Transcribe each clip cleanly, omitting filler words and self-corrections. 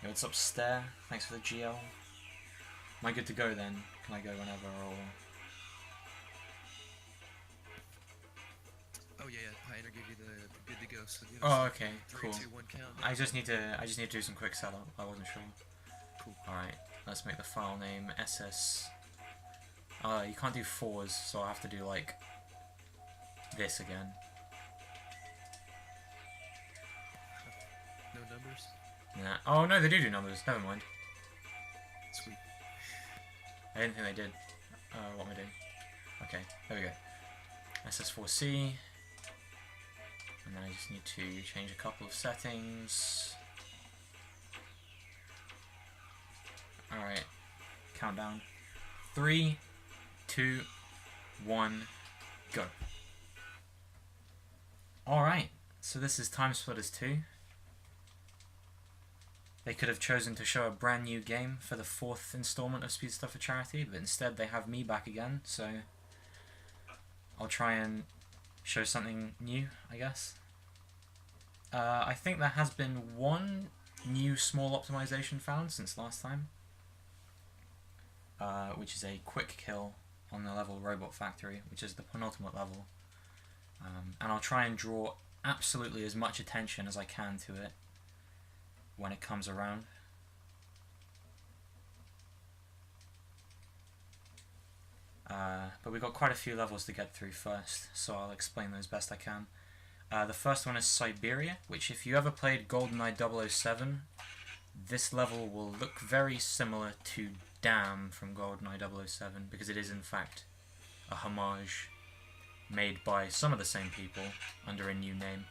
Yo, what's up, Stair? Thanks for the GL. Am I good to go then? Can I go whenever or? Oh yeah, Pioneer gave you the good to go. So Oh, okay, three, cool. two, one count. I just need to do some quick setup. I wasn't sure. Cool. All right, let's make the file name SS. You can't do 4s, so I'll have to do like this again. No numbers? Nah. Oh no, they do numbers. Never mind. Sweet. I didn't think they did. What am I doing? Okay, there we go. SS4C. And then I just need to change a couple of settings. Alright. Countdown. 3, 2, 1, go. Alright, so this is TimeSplitters 2. They could have chosen to show a brand new game for the 4th installment of Speed Stuff for Charity, but instead they have me back again, so I'll try and show something new, I guess. I think there has been one new small optimization found since last time, which is a quick kill on the level Robot Factory, which is the penultimate level. And I'll try and draw absolutely as much attention as I can to it when it comes around. But we've got quite a few levels to get through first, so I'll explain those best I can. The first one is Siberia, which if you ever played GoldenEye 007, this level will look very similar to Dam from GoldenEye 007, because it is in fact a homage made by some of the same people under a new name.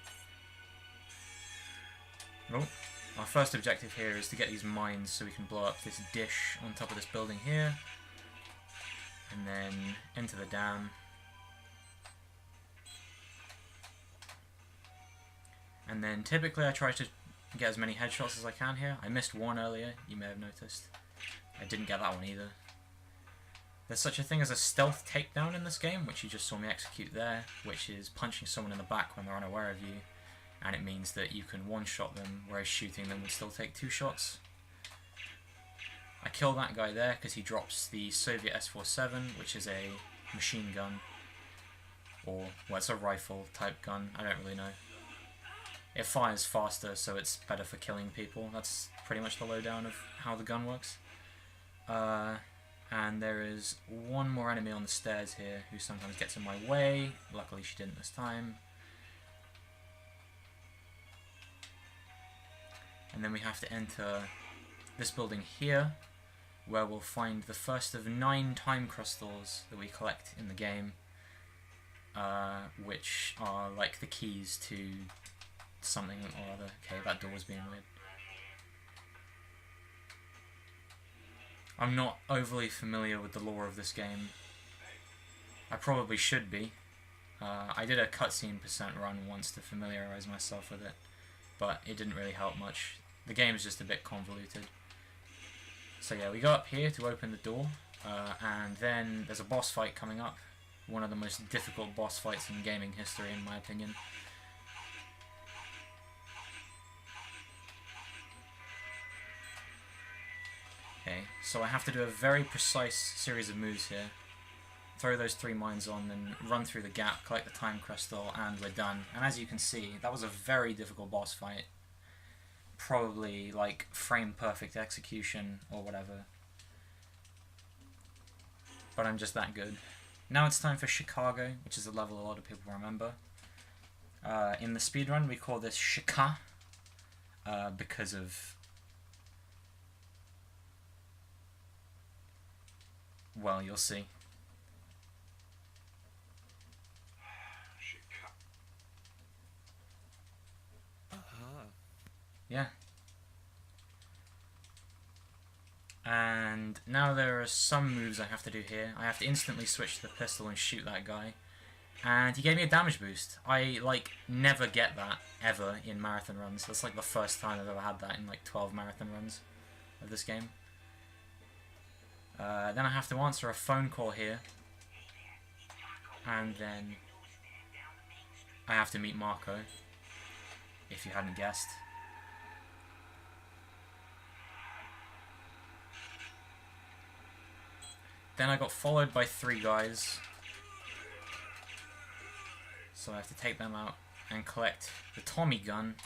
Oh, our first objective here is to get these mines so we can blow up this dish on top of this building here, and then into the dam. And then typically I try to get as many headshots as I can here. I missed one earlier, you may have noticed. I didn't get that one either. There's such a thing as a stealth takedown in this game, which you just saw me execute there, which is punching someone in the back when they're unaware of you, and it means that you can one-shot them, whereas shooting them would still take 2 shots. I kill that guy there because he drops the Soviet S-47, which is a machine gun, or, well, it's a rifle type gun, I don't really know. It fires faster, so it's better for killing people. That's pretty much the lowdown of how the gun works. And there is one more enemy on the stairs here who sometimes gets in my way. Luckily she didn't this time. And then we have to enter this building here, where we'll find the first of 9 time crystals that we collect in the game, which are like the keys to something or other. Okay, that door was being weird. I'm not overly familiar with the lore of this game. I probably should be. I did a cutscene % run once to familiarise myself with it, but it didn't really help much. The game's just a bit convoluted. So yeah, we go up here to open the door, and then there's a boss fight coming up. One of the most difficult boss fights in gaming history, in my opinion. Okay, so I have to do a very precise series of moves here. Throw those 3 mines on, then run through the gap, collect the time crystal, and we're done. And as you can see, that was a very difficult boss fight. Probably like frame perfect execution or whatever. But I'm just that good. Now it's time for Chicago, which is a level a lot of people remember. In the speedrun we call this Shika, because of, well, you'll see. Yeah. And now there are some moves I have to do here. I have to instantly switch to the pistol and shoot that guy. And he gave me a damage boost. I, like, never get that, ever, in marathon runs. That's like the first time I've ever had that in like 12 marathon runs of this game. Then I have to answer a phone call here. And then I have to meet Marco, if you hadn't guessed. Then I got followed by 3 guys. So I have to take them out and collect the Tommy gun.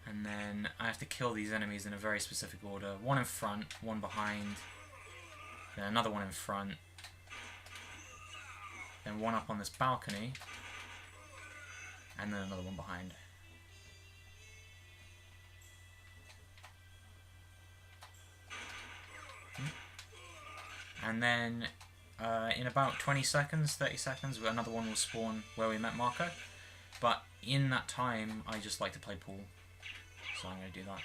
And then I have to kill these enemies in a very specific order. One in front, one behind, then another one in front, then one up on this balcony, and then another one behind. And then in about 20 seconds, 30 seconds, another one will spawn where we met Marco. But in that time, I just like to play pool. So I'm going to do that.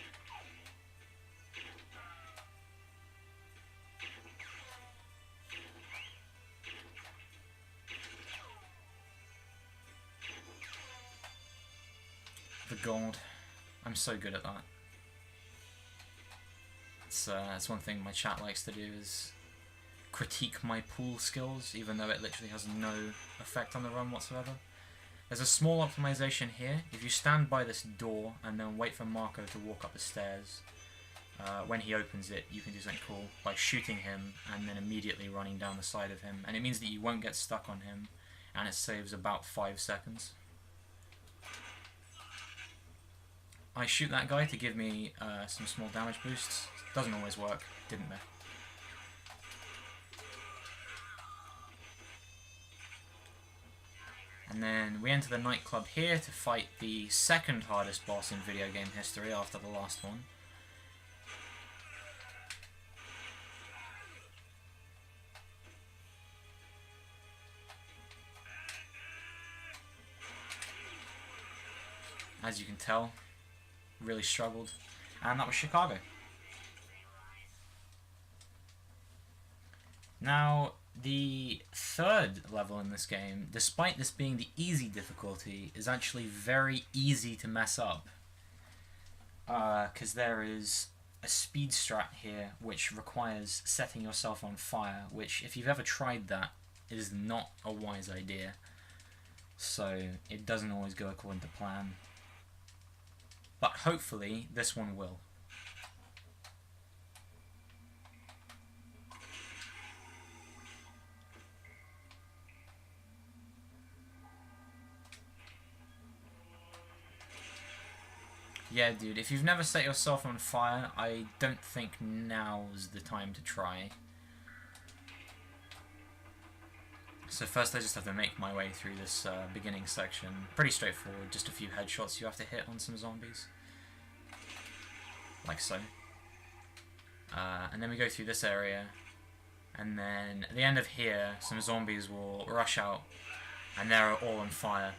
The gold. I'm so good at that. It's one thing my chat likes to do, is critique my pool skills, even though it literally has no effect on the run whatsoever. There's a small optimization here. If you stand by this door and then wait for Marco to walk up the stairs, when he opens it, you can do something cool by shooting him and then immediately running down the side of him. And it means that you won't get stuck on him, and it saves about 5 seconds. I shoot that guy to give me some small damage boosts. Doesn't always work, didn't there? And then we enter the nightclub here to fight the second hardest boss in video game history after the last one. As you can tell, really struggled. And that was Chicago. Now, the third level in this game, despite this being the easy difficulty, is actually very easy to mess up. Because there is a speed strat here which requires setting yourself on fire, which, if you've ever tried that, is not a wise idea. So, it doesn't always go according to plan. But hopefully, this one will. Yeah, dude, if you've never set yourself on fire, I don't think now's the time to try. So first I just have to make my way through this beginning section. Pretty straightforward, just a few headshots you have to hit on some zombies. Like so. And then we go through this area, and then at the end of here, some zombies will rush out, and they're all on fire.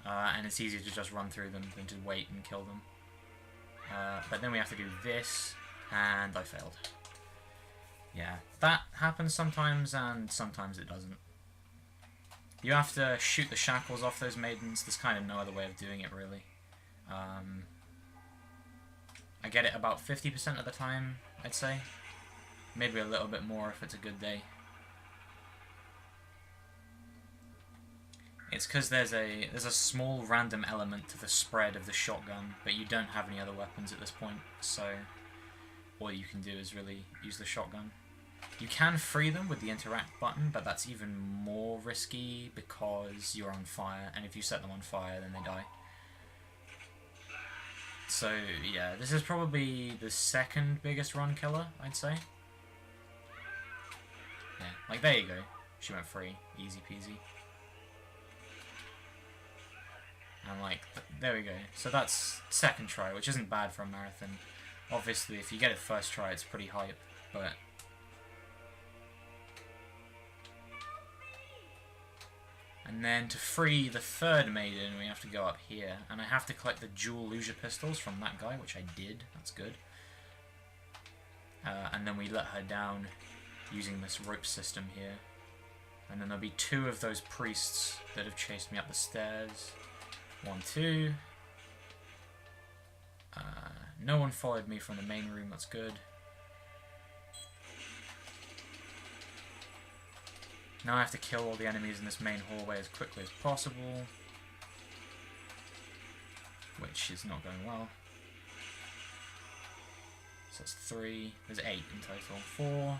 And it's easier to just run through them than to wait and kill them. But then we have to do this, and I failed. Yeah, that happens sometimes, and sometimes it doesn't. You have to shoot the shackles off those maidens. There's kind of no other way of doing it, really. I get it about 50% of the time, I'd say. Maybe a little bit more if it's a good day. It's because there's a small random element to the spread of the shotgun, but you don't have any other weapons at this point, so all you can do is really use the shotgun. You can free them with the interact button, but that's even more risky because you're on fire, and if you set them on fire, then they die. So yeah, this is probably the second biggest run killer, I'd say. Yeah, like there you go. She went free, easy peasy. And like, there we go. So that's second try, which isn't bad for a marathon. Obviously, if you get it first try, it's pretty hype, but... And then to free the third maiden, we have to go up here. And I have to collect the dual Lugia pistols from that guy, which I did. That's good. And then we let her down using this rope system here. And then there'll be 2 of those priests that have chased me up the stairs. 1, 2. No one followed me from the main room, that's good. Now I have to kill all the enemies in this main hallway as quickly as possible. Which is not going well. So that's 3. There's 8 in total. 4,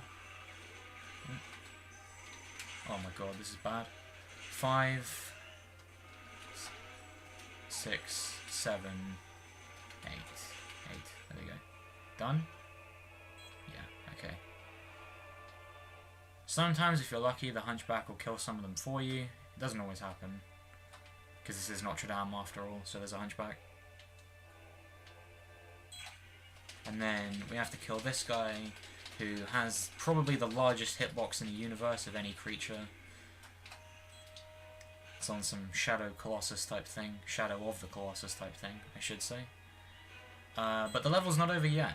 Oh my god, this is bad. 5, 6, 7, 8. 8. There we go. Done? Yeah, okay. Sometimes, if you're lucky, the Hunchback will kill some of them for you. It doesn't always happen, because this is Notre Dame after all, so there's a Hunchback. And then we have to kill this guy, who has probably the largest hitbox in the universe of any creature. It's on some Shadow Colossus type thing. Shadow of the Colossus type thing, I should say. But the level's not over yet,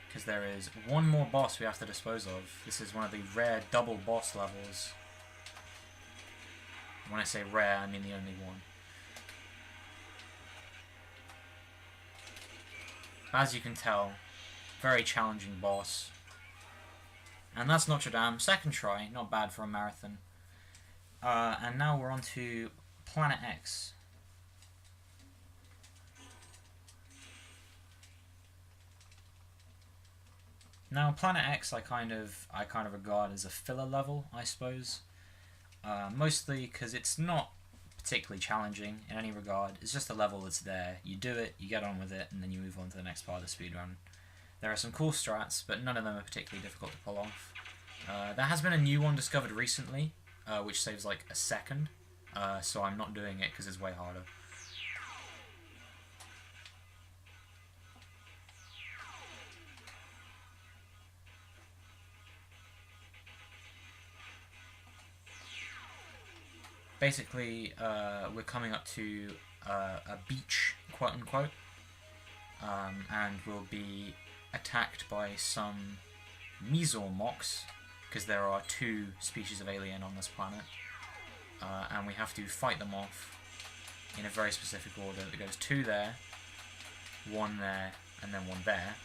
because there is one more boss we have to dispose of. This is one of the rare double boss levels. When I say rare, I mean the only one. As you can tell, very challenging boss. And that's Notre Dame, second try, not bad for a marathon. And now we're on to Planet X. Now, Planet X I kind of regard as a filler level, I suppose. Mostly because it's not particularly challenging in any regard. It's just a level that's there. You do it, you get on with it, and then you move on to the next part of the speedrun. There are some cool strats, but none of them are particularly difficult to pull off. There has been a new one discovered recently, which saves like a second, so I'm not doing it because it's way harder. Basically, we're coming up to a beach, quote-unquote, and we'll be attacked by some Mesormox, because there are 2 species of alien on this planet, and we have to fight them off in a very specific order. That goes 2 there, 1 there, and then 1 there,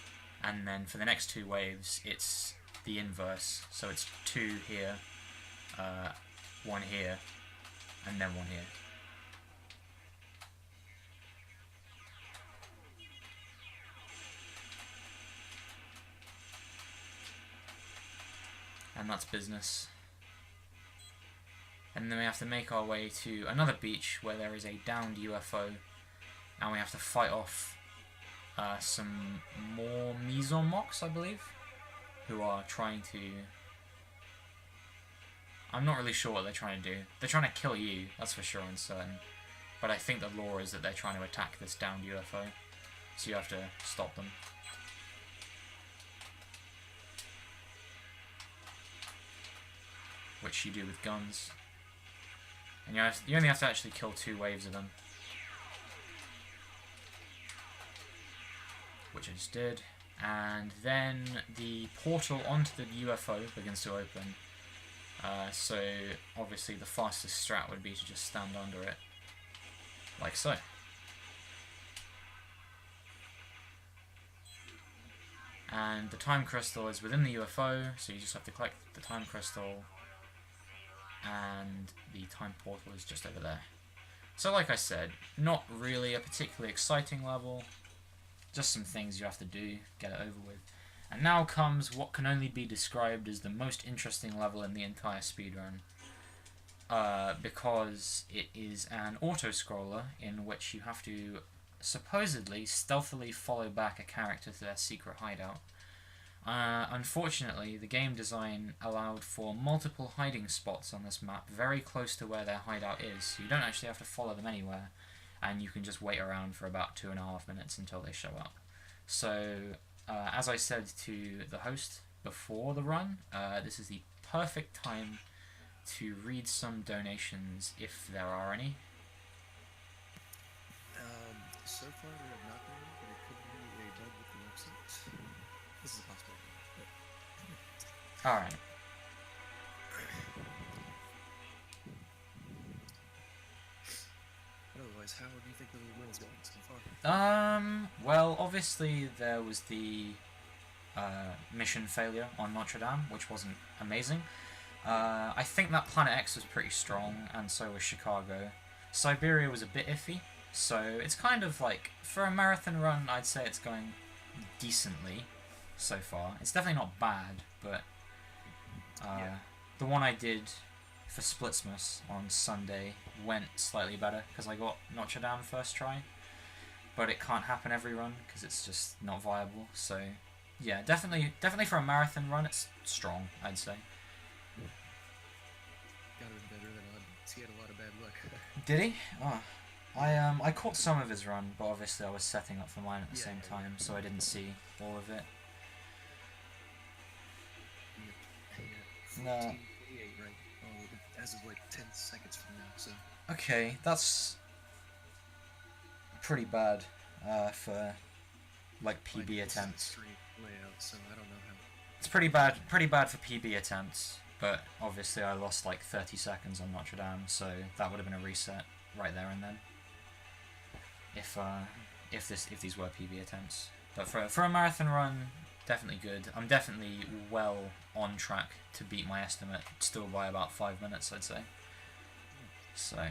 and then for the next 2 waves, it's the inverse, so it's 2 here, 1 here, and then 1 here. And that's business. And then we have to make our way to another beach where there is a downed UFO, and we have to fight off some more Mesormox, I believe, who are trying to... I'm not really sure what they're trying to do. They're trying to kill you, that's for sure and certain. But I think the lore is that they're trying to attack this downed UFO, so you have to stop them. Which you do with guns. And you only have to actually kill 2 waves of them. Which I just did. And then the portal onto the UFO begins to open. So obviously the fastest strat would be to just stand under it. Like so. And the time crystal is within the UFO, so you just have to collect the time crystal. And the time portal is just over there. So like I said, not really a particularly exciting level, just some things you have to do, get it over with. And now comes what can only be described as the most interesting level in the entire speedrun, because it is an auto-scroller in which you have to supposedly stealthily follow back a character to their secret hideout. Unfortunately, the game design allowed for multiple hiding spots on this map very close to where their hideout is, so you don't actually have to follow them anywhere, and you can just wait around for about 2.5 minutes until they show up. So, as I said to the host before the run, this is the perfect time to read some donations, if there are any. So far we have not been, but it could be a bug with the website. This is a possibility. Alright. Otherwise, how do you think the run's going so far? Well, obviously there was the mission failure on Notre Dame, which wasn't amazing. I think that Planet X was pretty strong, and so was Chicago. Siberia was a bit iffy, so it's kind of like, for a marathon run, I'd say it's going decently. so far. It's definitely not bad, but Yeah. the one I did for Splitsmas on Sunday went slightly better because I got Notre Dame first try, but it can't happen every run because it's just not viable. So yeah, definitely for a marathon run, it's strong, I'd say. Got it better than Odd. He had a lot of bad luck. Did he? Oh. I caught some of his run, but obviously I was setting up for mine at the same time, so I didn't see all of it. Yeah, 14:48, right? Oh, as of like 10 seconds from now, so. Okay, that's pretty bad for like PB attempts. Straight layout, so I don't know how. It's pretty bad for PB attempts, but obviously I lost like 30 seconds on Notre Dame, so that would have been a reset right there and then. If these were PB attempts, but for a marathon run, definitely good. I'm definitely well on track to beat my estimate, still by about 5 minutes, I'd say. So,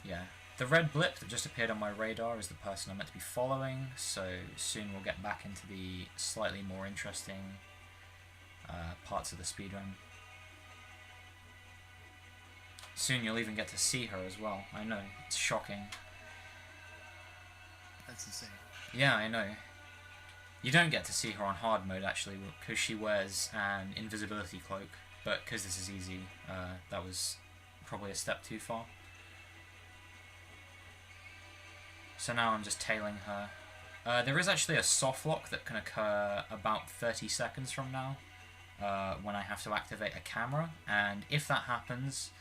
yeah. The red blip that just appeared on my radar is the person I'm meant to be following, so soon we'll get back into the slightly more interesting parts of the speedrun. Soon you'll even get to see her as well. I know, it's shocking. That's insane. Yeah, I know. You don't get to see her on hard mode, actually, because she wears an invisibility cloak, but because this is easy, that was probably a step too far. So now I'm just tailing her. There is actually a soft lock that can occur about 30 seconds from now, when I have to activate a camera, and if that happens,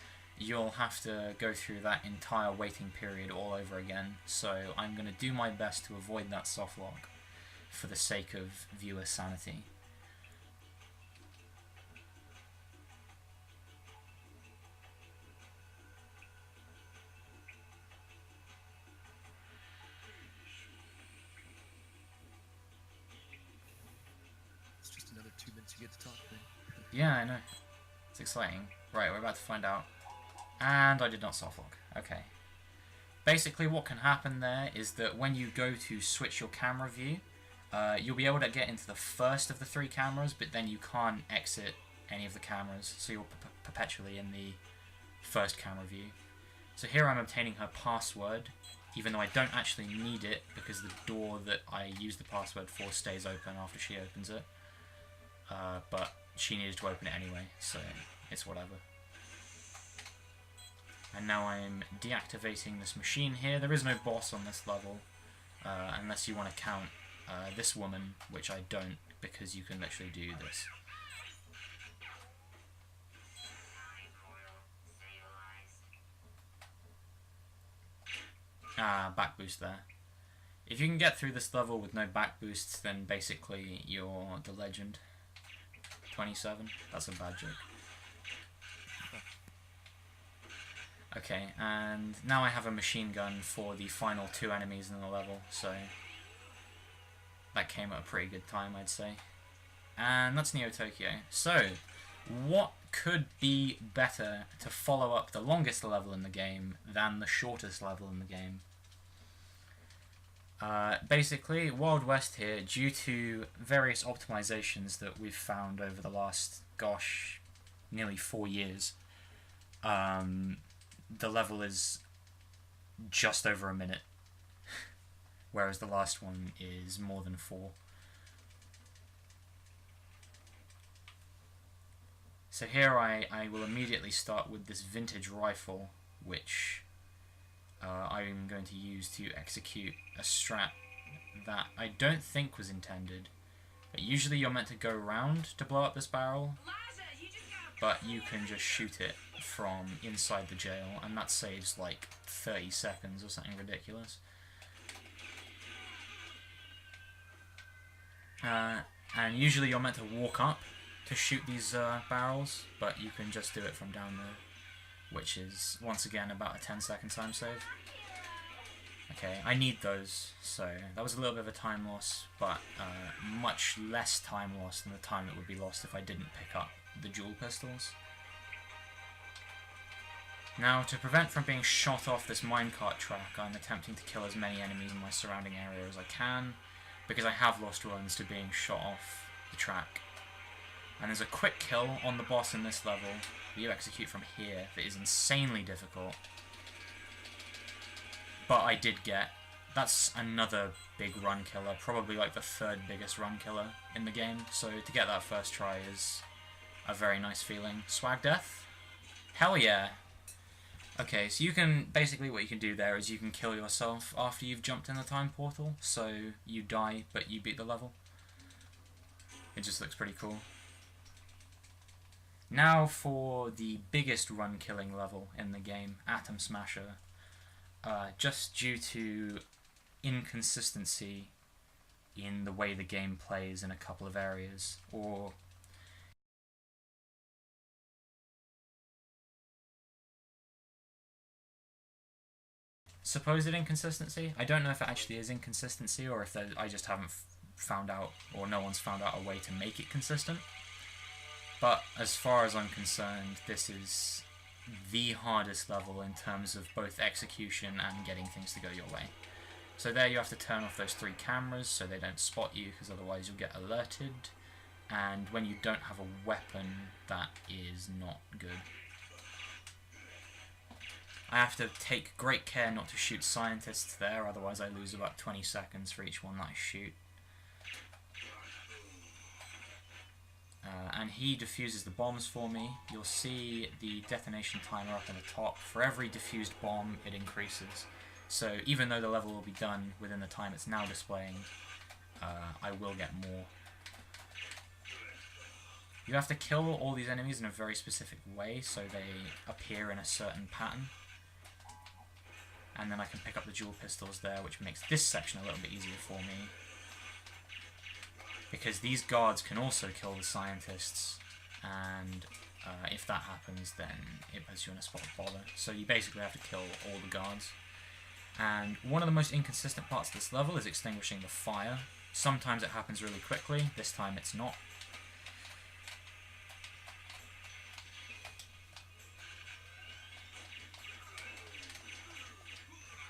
you'll have to go through that entire waiting period all over again, so I'm going to do my best to avoid that soft lock for the sake of viewer sanity. It's just another 2 minutes you get to talk, man. Yeah, I know. It's exciting. Right, we're about to find out. And I did not softlock. Okay. Basically what can happen there is that when you go to switch your camera view, you'll be able to get into the first of the 3 cameras, but then you can't exit any of the cameras, so you're perpetually in the first camera view. So here I'm obtaining her password, even though I don't actually need it, because the door that I use the password for stays open after she opens it. But she needed to open it anyway, so it's whatever. And now I'm deactivating this machine here. There is no boss on this level, unless you want to count this woman, which I don't, because you can literally do this. Back boost there. If you can get through this level with no back boosts, then basically you're the legend. 27, that's a bad joke. Okay, and now I have a machine gun for the final 2 enemies in the level, so that came at a pretty good time, I'd say. And that's Neo Tokyo. So, what could be better to follow up the longest level in the game than the shortest level in the game? Basically, Wild West here, due to various optimizations that we've found over the last, gosh, nearly 4 years, the level is just over a minute, whereas the last one is more than 4. So here I will immediately start with this vintage rifle, which I'm going to use to execute a strat that I don't think was intended. But usually you're meant to go round to blow up this barrel, but you can just shoot it from inside the jail, and that saves like 30 seconds or something ridiculous. And usually you're meant to walk up to shoot these barrels, but you can just do it from down there, which is once again about a 10-second time save. Okay, I need those, so that was a little bit of a time loss, but much less time loss than the time that would be lost if I didn't pick up the dual pistols. Now, to prevent from being shot off this minecart track, I'm attempting to kill as many enemies in my surrounding area as I can, because I have lost runs to being shot off the track. And there's a quick kill on the boss in this level that you execute from here that is insanely difficult. But I did get... That's another big run killer, probably like the third biggest run killer in the game. So to get that first try is a very nice feeling. Swag death? Hell yeah! Okay, so you can... Basically what you can do there is you can kill yourself after you've jumped in the time portal. So you die, but you beat the level. It just looks pretty cool. Now for the biggest run killing level in the game, Atom Smasher. Just due to inconsistency in the way the game plays in a couple of areas, or supposed inconsistency. I don't know if it actually is inconsistency or if I just haven't found out, or no one's found out a way to make it consistent. But as far as I'm concerned, this is the hardest level in terms of both execution and getting things to go your way. So there you have to turn off those 3 cameras so they don't spot you, because otherwise you'll get alerted. And when you don't have a weapon, that is not good. I have to take great care not to shoot scientists there, otherwise I lose about 20 seconds for each one that I shoot. And he defuses the bombs for me. You'll see the detonation timer up in the top. For every defused bomb, it increases. So even though the level will be done within the time it's now displaying, I will get more. You have to kill all these enemies in a very specific way, so they appear in a certain pattern. And then I can pick up the dual pistols there, which makes this section a little bit easier for me. Because these guards can also kill the scientists, and if that happens, then it puts you in a spot of bother. So you basically have to kill all the guards. And one of the most inconsistent parts of this level is extinguishing the fire. Sometimes it happens really quickly, this time it's not.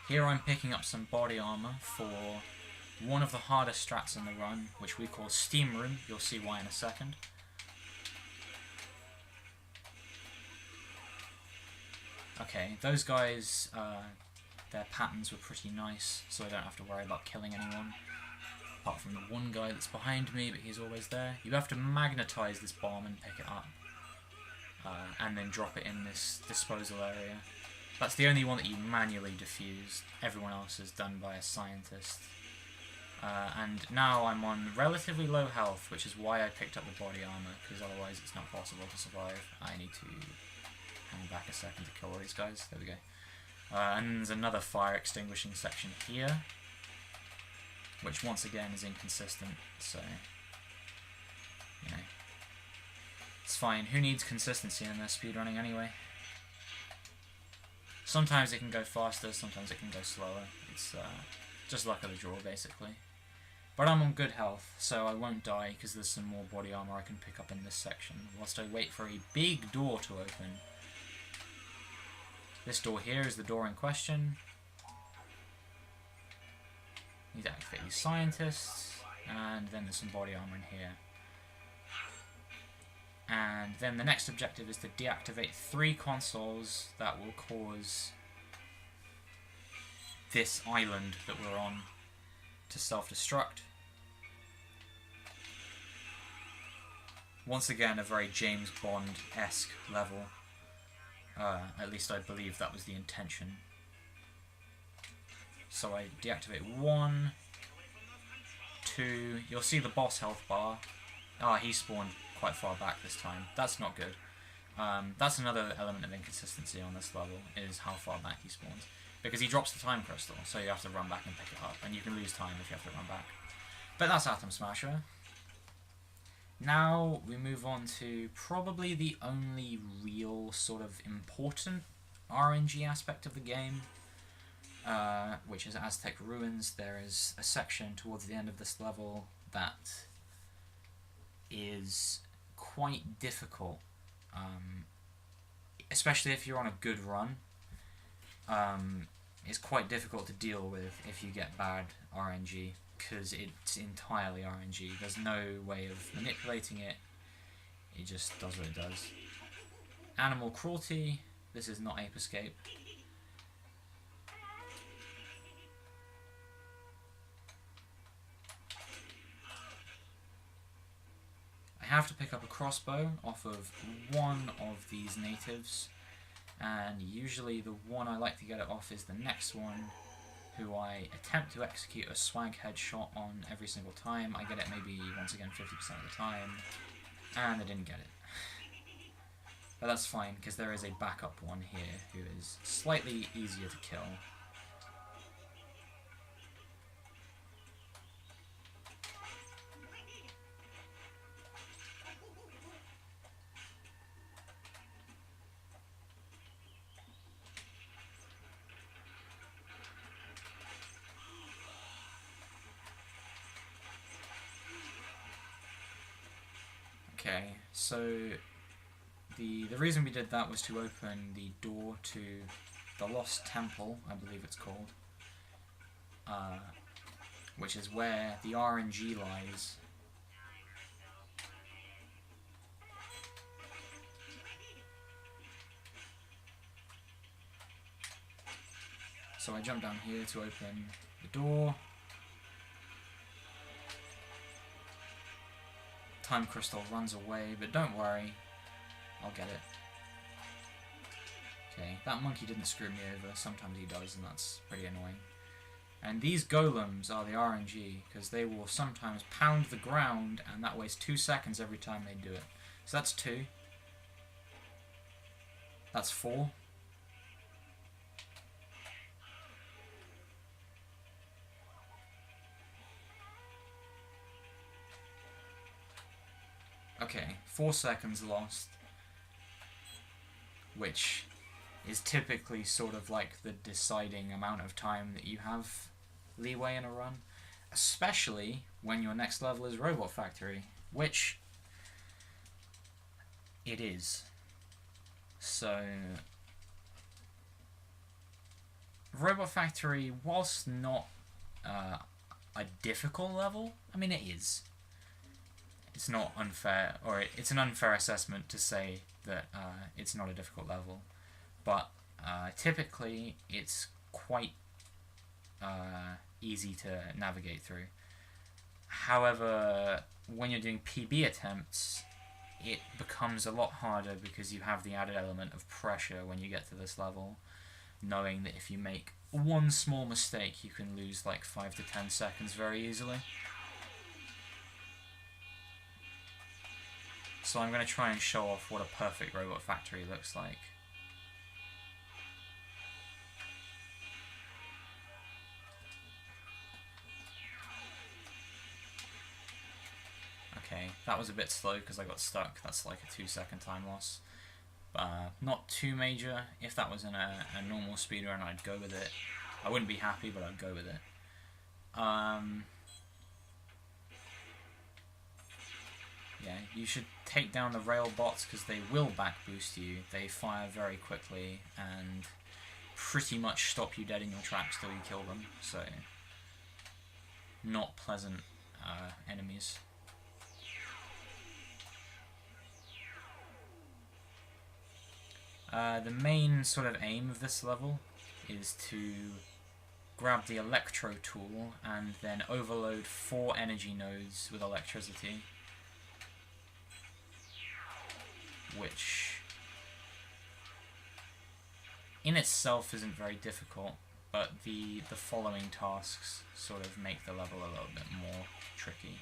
Here I'm picking up some body armor for one of the hardest strats in the run, which we call Steam Room. You'll see why in a second. Okay, those guys, their patterns were pretty nice, so I don't have to worry about killing anyone. Apart from the one guy that's behind me, but he's always there. You have to magnetize this bomb and pick it up. And then drop it in this disposal area. That's the only one that you manually defuse. Everyone else is done by a scientist. And now I'm on relatively low health, which is why I picked up the body armor, because otherwise it's not possible to survive. I need to hang back a second to kill all these guys. There we go. And there's another fire extinguishing section here, which once again is inconsistent, so, you know, it's fine. Who needs consistency in their speedrunning anyway? Sometimes it can go faster, sometimes it can go slower. It's just luck of the draw, basically. But I'm on good health, so I won't die, because there's some more body armor I can pick up in this section, whilst I wait for a big door to open. This door here is the door in question. Need to activate these scientists, and then there's some body armor in here. And then the next objective is to deactivate 3 consoles that will cause this island that we're on to self-destruct. Once again, a very James Bond-esque level. At least I believe that was the intention. So I deactivate 1, 2, you'll see the boss health bar. He spawned quite far back this time. That's not good. That's another element of inconsistency on this level, is how far back he spawns. Because he drops the time crystal, so you have to run back and pick it up, and you can lose time if you have to run back. But that's Atom Smasher. Now we move on to probably the only real sort of important RNG aspect of the game, which is Aztec Ruins. There is a section towards the end of this level that is quite difficult, especially if you're on a good run. It's quite difficult to deal with if you get bad RNG. because it's entirely RNG. There's no way of manipulating it. It just does what it does. Animal cruelty. This is not Ape Escape. I have to pick up a crossbow off of one of these natives, and usually the one I like to get it off is the next one, who I attempt to execute a swag headshot on every single time. I get it maybe, once again, 50% of the time, and I didn't get it. But that's fine, because there is a backup one here who is slightly easier to kill. Okay, so the reason we did that was to open the door to the Lost Temple, I believe it's called, which is where the RNG lies. So I jump down here to open the door. Time crystal runs away, but don't worry, I'll get it. Okay, that monkey didn't screw me over. Sometimes he does, and that's pretty annoying. And these golems are the RNG, because they will sometimes pound the ground, and that wastes 2 seconds every time they do it. So that's 2. That's 4. Okay, 4 seconds lost, which is typically sort of like the deciding amount of time that you have leeway in a run, especially when your next level is Robot Factory, which it is. So, Robot Factory, whilst not a difficult level, I mean it is. It's not unfair, or it's an unfair assessment to say that it's not a difficult level, but typically it's quite easy to navigate through. However, when you're doing PB attempts, it becomes a lot harder because you have the added element of pressure when you get to this level, knowing that if you make one small mistake you can lose like 5 to 10 seconds very easily. So I'm going to try and show off what a perfect Robot Factory looks like. Okay, that was a bit slow because I got stuck. That's like a 2-second time loss. Not too major. If that was in a normal speedrun, I'd go with it. I wouldn't be happy, but I'd go with it. Yeah, you should take down the rail bots because they will back boost you. They fire very quickly and pretty much stop you dead in your tracks till you kill them. So, not pleasant enemies. The main sort of aim of this level is to grab the electro tool and then overload 4 energy nodes with electricity, which in itself isn't very difficult, but the following tasks sort of make the level a little bit more tricky.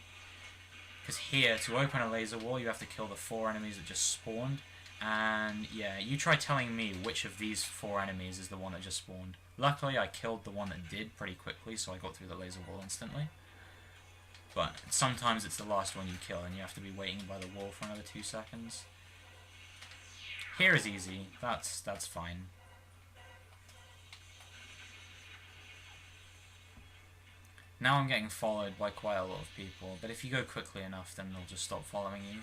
Because here, to open a laser wall, you have to kill the 4 enemies that just spawned. And yeah, you try telling me which of these 4 enemies is the one that just spawned. Luckily, I killed the one that did pretty quickly, so I got through the laser wall instantly. But sometimes it's the last one you kill, and you have to be waiting by the wall for another 2 seconds. Here is easy. That's fine. Now I'm getting followed by quite a lot of people, but if you go quickly enough, then they'll just stop following you.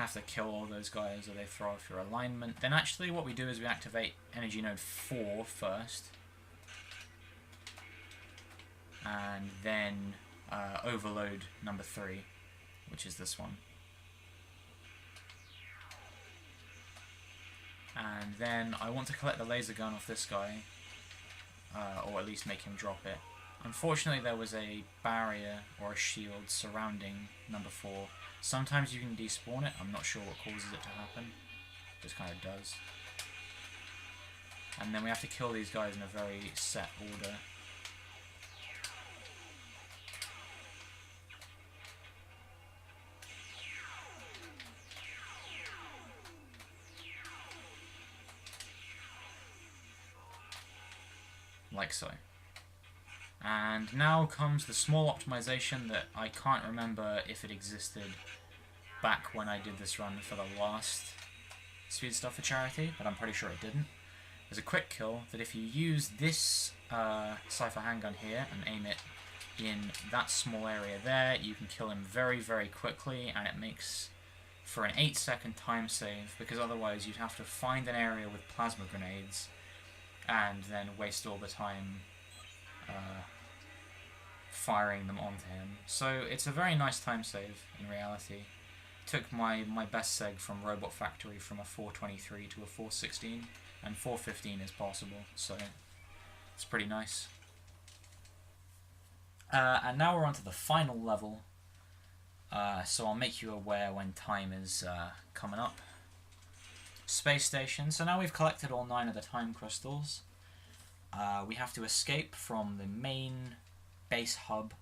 have to kill all those guys or they throw off your alignment. Then actually what we do is we activate energy node 4 first. And then overload number 3, which is this one. And then I want to collect the laser gun off this guy, or at least make him drop it. Unfortunately there was a barrier or a shield surrounding number 4. Sometimes you can despawn it, I'm not sure what causes it to happen, it just kind of does. And then we have to kill these guys in a very set order. Like so. And now comes the small optimization that I can't remember if it existed back when I did this run for the last Speed Stuff for Charity, but I'm pretty sure it didn't. There's a quick kill that if you use this Cypher handgun here and aim it in that small area there, you can kill him very, very quickly, and it makes for an 8-second time save, because otherwise you'd have to find an area with plasma grenades and then waste all the time firing them onto him. So it's a very nice time save in reality. Took my best seg from Robot Factory from a 423 to a 416, and 415 is possible, so it's pretty nice. And now we're on to the final level, so I'll make you aware when time is coming up. Space station. So now we've collected all 9 of the time crystals. We have to escape from the main base hub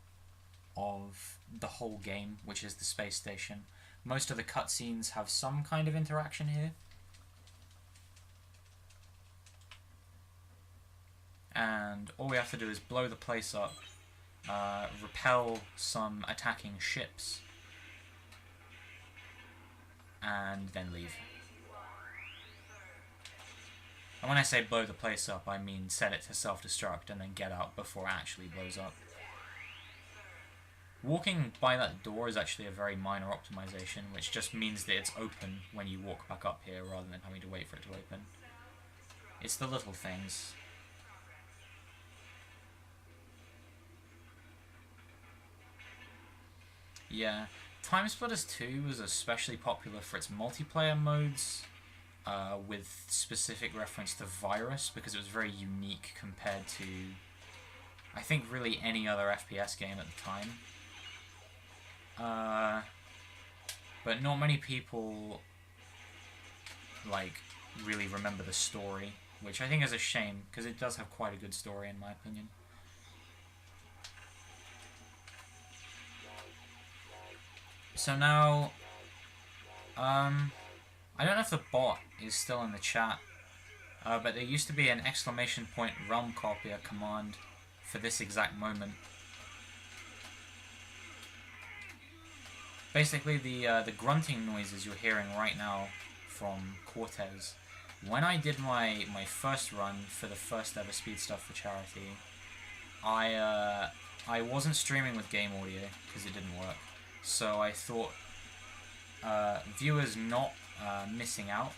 of the whole game, which is the space station. Most of the cutscenes have some kind of interaction here. And all we have to do is blow the place up, repel some attacking ships, and then leave. And when I say blow the place up, I mean set it to self-destruct and then get out before it actually blows up. Walking by that door is actually a very minor optimization, which just means that it's open when you walk back up here rather than having to wait for it to open. It's the little things. Yeah, TimeSplitters 2 was especially popular for its multiplayer modes, with specific reference to Virus, because it was very unique compared to, I think, really any other FPS game at the time. But not many people, like, really remember the story, which I think is a shame, because it does have quite a good story in my opinion. So now, I don't know if the bot is still in the chat, but there used to be an exclamation point RealmCopier command for this exact moment. Basically, the grunting noises you're hearing right now from Cortez. When I did my first run for the first ever Speed Stuff for Charity, I wasn't streaming with game audio because it didn't work. So I thought viewers not missing out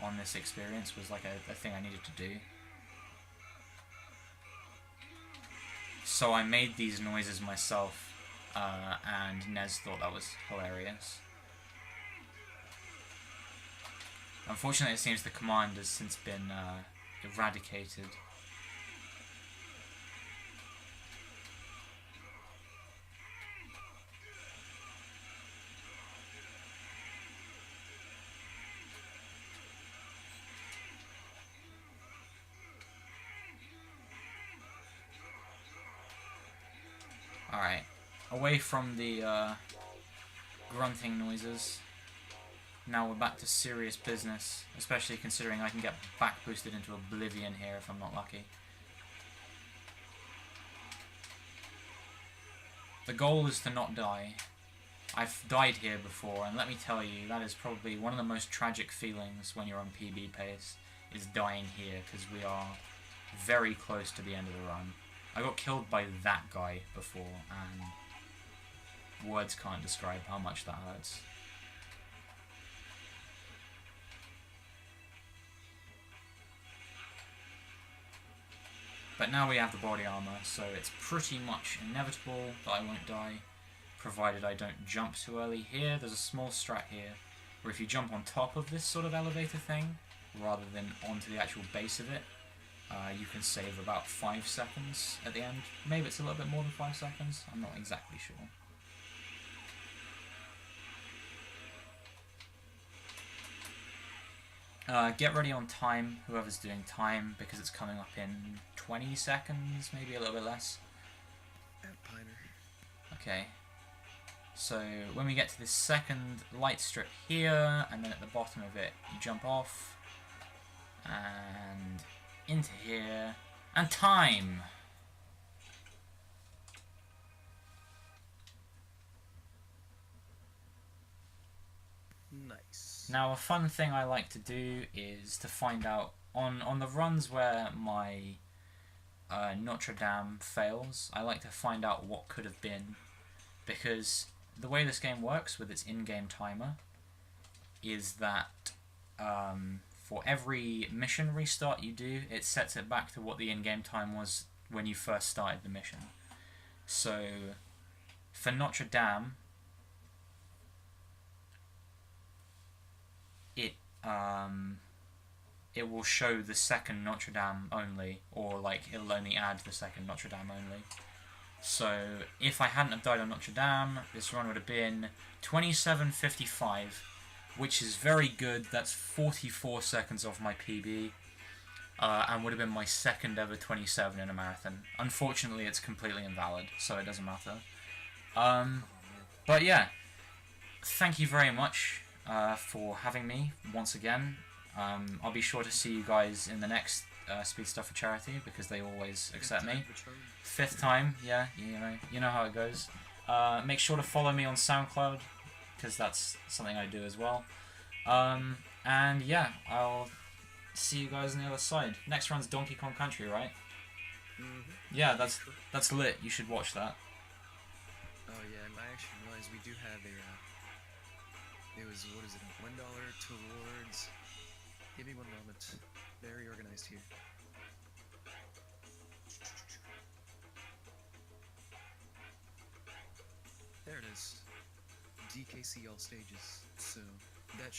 on this experience was like a thing I needed to do. So I made these noises myself, and Nez thought that was hilarious. Unfortunately, it seems the command has since been eradicated. Alright, away from the grunting noises. Now we're back to serious business, especially considering I can get back boosted into oblivion here if I'm not lucky. The goal is to not die. I've died here before, and let me tell you, that is probably one of the most tragic feelings when you're on PB pace, is dying here, because we are very close to the end of the run. I got killed by that guy before, and words can't describe how much that hurts. But now we have the body armor, so it's pretty much inevitable that I won't die, provided I don't jump too early. Here, there's a small strat here, where if you jump on top of this sort of elevator thing, rather than onto the actual base of it, you can save about 5 seconds at the end. Maybe it's a little bit more than 5 seconds, I'm not exactly sure. Get ready on time, whoever's doing time, because it's coming up in 20 seconds, maybe a little bit less. At Piner. Okay. So when we get to this second light strip here, and then at the bottom of it, you jump off, and into here, and time! Nice. Now, a fun thing I like to do is to find out, on the runs where my Notre Dame fails, I like to find out what could have been, because the way this game works with its in-game timer is that for every mission restart you do, it sets it back to what the in-game time was when you first started the mission. So, for Notre Dame, it will show the second Notre Dame only, or like it'll only add the second Notre Dame only. So if I hadn't have died on Notre Dame, this run would have been 27:55, which is very good. That's 44 seconds off my PB, and would have been my second ever 27 in a marathon. Unfortunately, it's completely invalid, so it doesn't matter. But yeah, thank you very much for having me once again. I'll be sure to see you guys in the next Speed Stuff for Charity, because they always accept me. 5th time, yeah, you know how it goes. Make sure to follow me on SoundCloud, because that's something I do as well. And yeah, I'll see you guys on the other side. Next run's Donkey Kong Country, right? Mm-hmm. Yeah, that's lit. You should watch that. Oh yeah, and I actually realized we do have a, it was, what is it, $1 towards, give me one moment, very organized here. There it is, DKC all stages, so that